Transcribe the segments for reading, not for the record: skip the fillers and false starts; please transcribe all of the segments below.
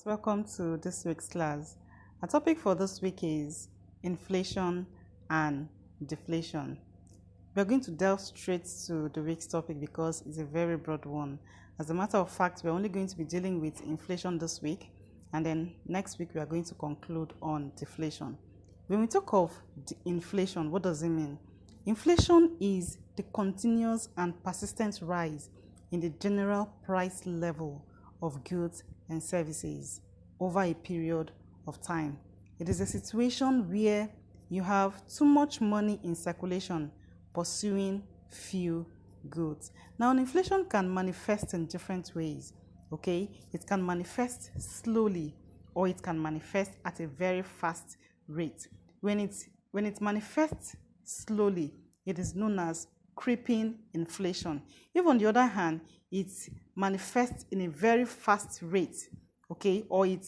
welcome to this week's class. Our topic for this week is inflation and deflation. We're going to delve straight to the week's topic because it's a very broad one. As a matter of fact, we're only going to be dealing with inflation this week, and then next week we are going to conclude on deflation. When we talk of inflation, what does it mean? Inflation is the continuous and persistent rise in the general price level of goods and services over a period of time. It is a situation where you have too much money in circulation pursuing few goods. Now, inflation can manifest in different ways. Okay, it can manifest slowly or it can manifest at a very fast rate. When it manifests slowly, it is known as creeping inflation. If on the other hand, it manifests in a very fast rate, okay, or it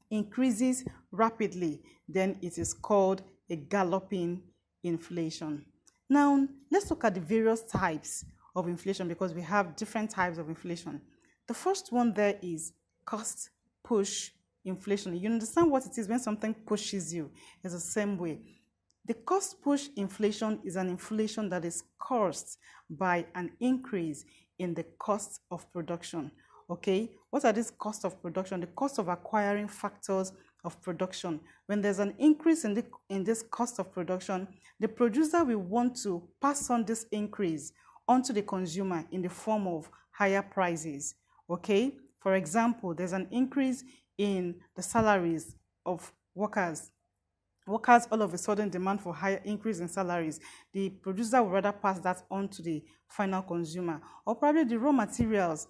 increases rapidly, then it is called a galloping inflation. Now, let's look at the various types of inflation because we have different types of inflation. The first one there is cost push inflation. You understand what it is when something pushes you. It's the same way. The cost push inflation is an inflation that is caused by an increase in the cost of production. Okay, what are these costs of production? The cost of acquiring factors of production. When there's an increase in this cost of production, the producer will want to pass on this increase onto the consumer in the form of higher prices. Okay, for example, there's an increase in the salaries of workers. Workers all of a sudden demand for higher increase in salaries. The producer would rather pass that on to the final consumer. Or probably the raw materials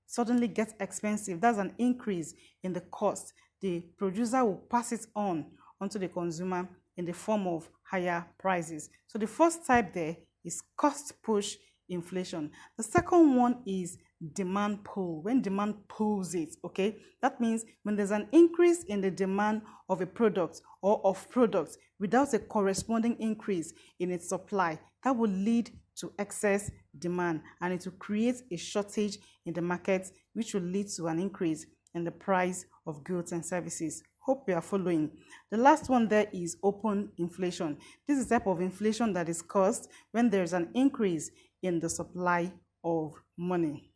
suddenly get expensive. That's an increase in the cost. The producer will pass it on onto the consumer in the form of higher prices. So the first type there is cost push inflation. The second one is demand pull. When demand pulls it, okay, that means when there's an increase in the demand of a product or of products without a corresponding increase in its supply, that will lead to excess demand and it will create a shortage in the market, which will lead to an increase in the price of goods and services. Hope you are following. The last one there is open inflation. This is the type of inflation that is caused when there's an increase in the supply of money.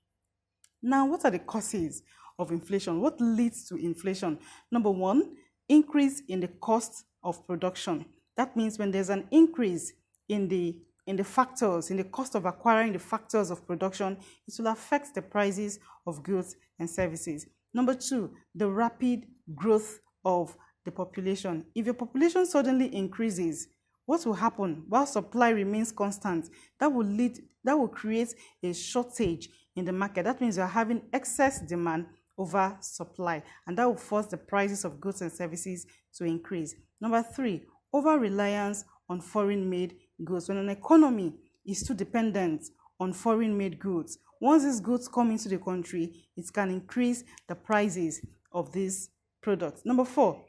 Now, what are the causes of inflation? What leads to inflation? Number one, increase in the cost of production. That means when there's an increase in the factors, in the cost of acquiring the factors of production, it will affect the prices of goods and services. Number two, the rapid growth of the population. If your population suddenly increases, what will happen? While supply remains constant, that will create a shortage in the market. That means you're having excess demand over supply, and that will force the prices of goods and services to increase. Number three, over reliance on foreign-made goods. When an economy is too dependent on foreign-made goods, once these goods come into the country, it can increase the prices of these products. Number four,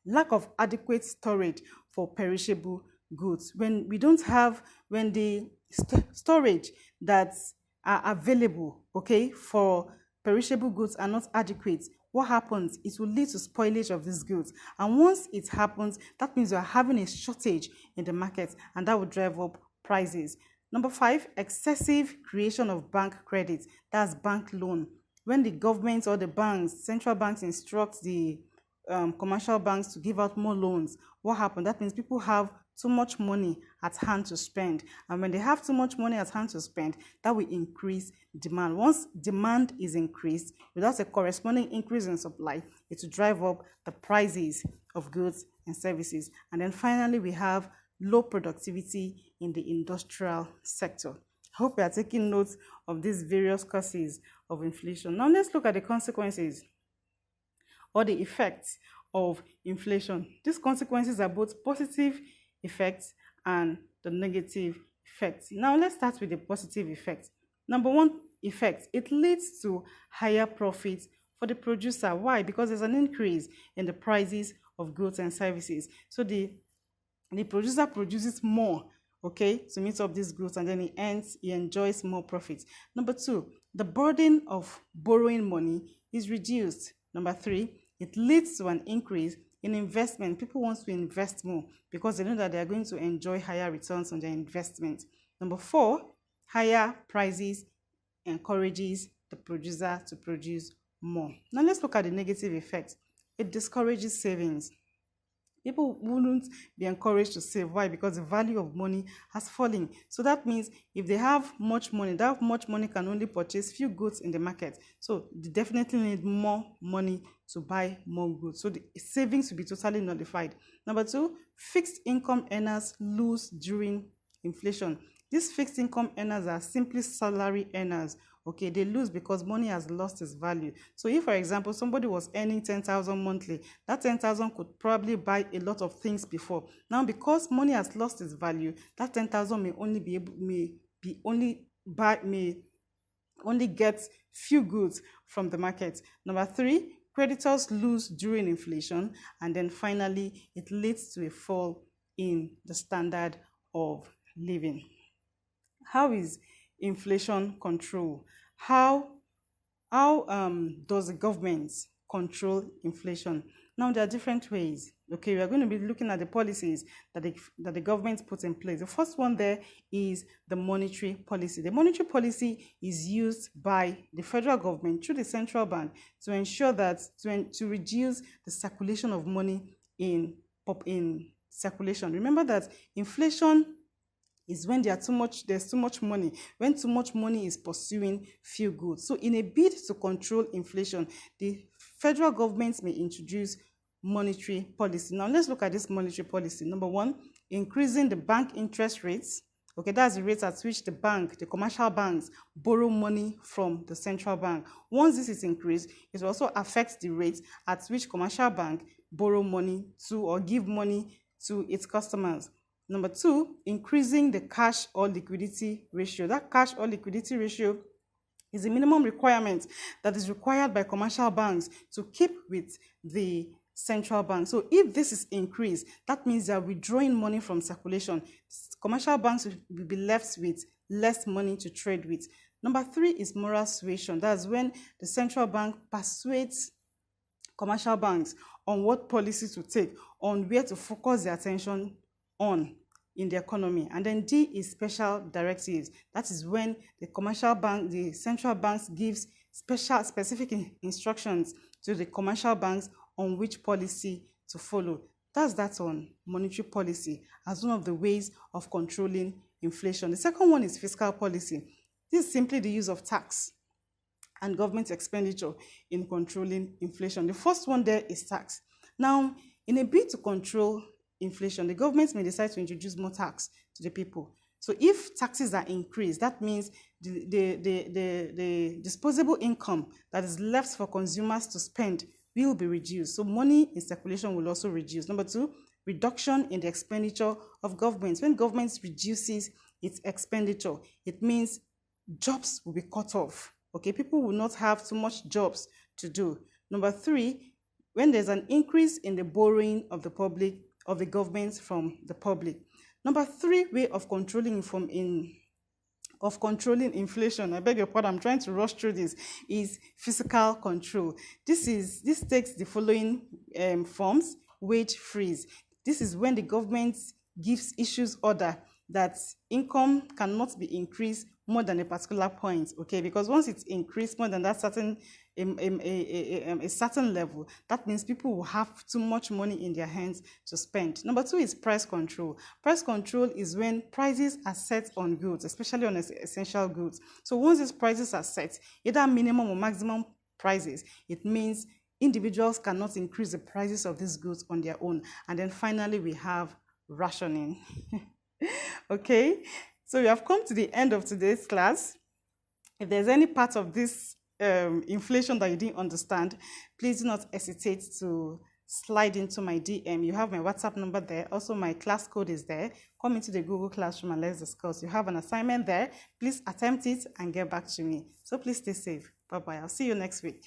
lack of adequate storage for perishable goods. When the storage that's available, okay, for perishable goods are not adequate, what happens? It will lead to spoilage of these goods. And once it happens, that means you are having a shortage in the market and that will drive up prices. Number five, excessive creation of bank credit. That's bank loan. When the government or the banks, central banks instruct the commercial banks to give out more loans, what happens? That means people have too much money at hand to spend. And when they have too much money at hand to spend, that will increase demand. Once demand is increased, without a corresponding increase in supply, it will drive up the prices of goods and services. And then finally, we have low productivity in the industrial sector. I hope you are taking notes of these various causes of inflation. Now let's look at the consequences or the effects of inflation. These consequences are both positive effects and the negative effects. Now let's start with the positive effects. Number one effect, it leads to higher profits for the producer. Why? Because there's an increase in the prices of goods and services. So the producer produces more, okay, to meet up these goods, and then he enjoys more profits. Number two, the burden of borrowing money is reduced. Number 3, it leads to an increase in investment. People want to invest more because they know that they are going to enjoy higher returns on their investment. Number 4, higher prices encourages the producer to produce more. Now let's look at the negative effect. It discourages savings. People wouldn't be encouraged to save. Why? Because the value of money has fallen. So that means if they have much money, that much money can only purchase few goods in the market. So they definitely need more money to buy more goods. So the savings will be totally nullified. Number 2, fixed income earners lose during inflation. These fixed income earners are simply salary earners. Okay, they lose because money has lost its value. So if, for example, somebody was earning 10,000 monthly, that 10,000 could probably buy a lot of things before. Now, because money has lost its value, that 10,000 may only get few goods from the market. Number 3, creditors lose during inflation, and then finally, it leads to a fall in the standard of living. How is inflation control? How does the government control inflation? Now, there are different ways. Okay, we are going to be looking at the policies that the government puts in place. The first one there is the monetary policy. The monetary policy is used by the federal government through the central bank to ensure that to reduce the circulation of money in circulation. Remember that inflation is when there's too much money, when too much money is pursuing few goods. So in a bid to control inflation, the federal government may introduce monetary policy. Now let's look at this monetary policy. Number 1, increasing the bank interest rates. Okay, that's the rate at which the commercial banks borrow money from the central bank. Once this is increased, it also affects the rate at which commercial banks borrow money to or give money to its customers. Number 2, increasing the cash or liquidity ratio. That cash or liquidity ratio is a minimum requirement that is required by commercial banks to keep with the central bank. So if this is increased, that means they are withdrawing money from circulation. Commercial banks will be left with less money to trade with. Number 3 is moral suasion. That's when the central bank persuades commercial banks on what policy to take, on where to focus their attention on in the economy. And then D is special directives. That is when the central banks gives specific instructions to the commercial banks on which policy to follow. That's on monetary policy as one of the ways of controlling inflation. The second one is fiscal policy. This is simply the use of tax and government expenditure in controlling inflation. The first one there is tax. Now, in a bid to control inflation, the government may decide to introduce more tax to the people. So if taxes are increased, that means the disposable income that is left for consumers to spend will be reduced. So money in circulation will also reduce. Number 2, reduction in the expenditure of governments. When government reduces its expenditure, it means jobs will be cut off. Okay, people will not have too much jobs to do. Number 3, when there's an increase in the borrowing of the government from the public. Number 3 way of controlling inflation, I beg your pardon, I'm trying to rush through this, is fiscal control. This takes the following forms. Wage freeze. This is when the government issues order that income cannot be increased more than a particular point, okay? Because once it's increased more than that certain a certain level, that means people will have too much money in their hands to spend. Number 2 is price control. Price control is when prices are set on goods, especially on essential goods. So once these prices are set, either minimum or maximum prices, it means individuals cannot increase the prices of these goods on their own. And then finally, we have rationing. Okay, so we have come to the end of today's class. If there's any part of this inflation that you didn't understand, please do not hesitate to slide into my DM. You have my WhatsApp number there. Also, my class code is there. Come into the Google Classroom and let's discuss. You have an assignment there. Please attempt it and get back to me. So please stay safe. Bye-bye. I'll see you next week.